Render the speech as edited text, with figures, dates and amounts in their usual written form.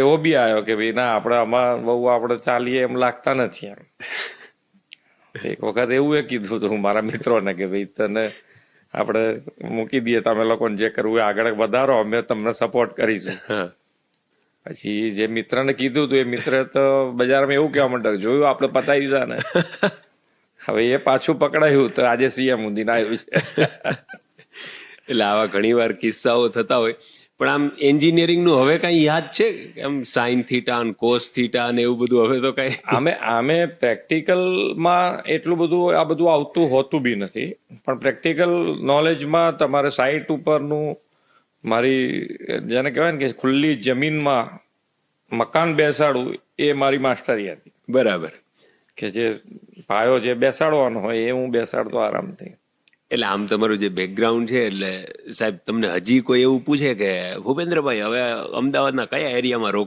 એવો બી આવ્યો કે ભાઈ ના આપણે આમાં બહુ આપણે ચાલીએ એમ લાગતા નથી એમ. એક વખત એવું એ કીધું હતું મારા મિત્રોને કે ભાઈ તને આપણે મૂકી દઈએ, તમે લોકોને જે કરવું એ આગળ વધારો, અમે તમને સપોર્ટ કરીશું. પછી જે મિત્રને કીધું હતું એ મિત્ર તો બજારમાં એવું કહેવા માંડ્યો, જોયું આપણે પતાવી દીધા ને. હવે એ પાછું પકડાયું તો આજે સીએમ સુધી આવ્યું છે. એટલે આવા ઘણી વાર કિસ્સાઓ થતા હોય. પણ આમ એન્જિનિયરિંગનું હવે કઈ યાદ છે એમ, સાઇન થીટા અને કોસ થીટા ને એવું બધું હવે તો કઈ? આમે પ્રેક્ટિકલમાં એટલું બધું આ બધું આવતું હોતું બી નથી, પણ પ્રેક્ટિકલ નોલેજમાં તમારે સાઇટ ઉપરનું, મારી જેને કહેવાય ને કે ખુલ્લી જમીનમાં મકાન બેસાડવું એ મારી માસ્ટરી હતી. બરાબર. કે જે પાયો જે બેસાડવાનો હોય એ હું બેસાડતો આરામથી. એટલે આમ તમારું જે બેકગ્રાઉન્ડ છે, એટલે સાહેબ તમને હજી કોઈ એવું પૂછે કે ભૂપેન્દ્રભાઈ હવે અમદાવાદના કયા એરિયામાં રોક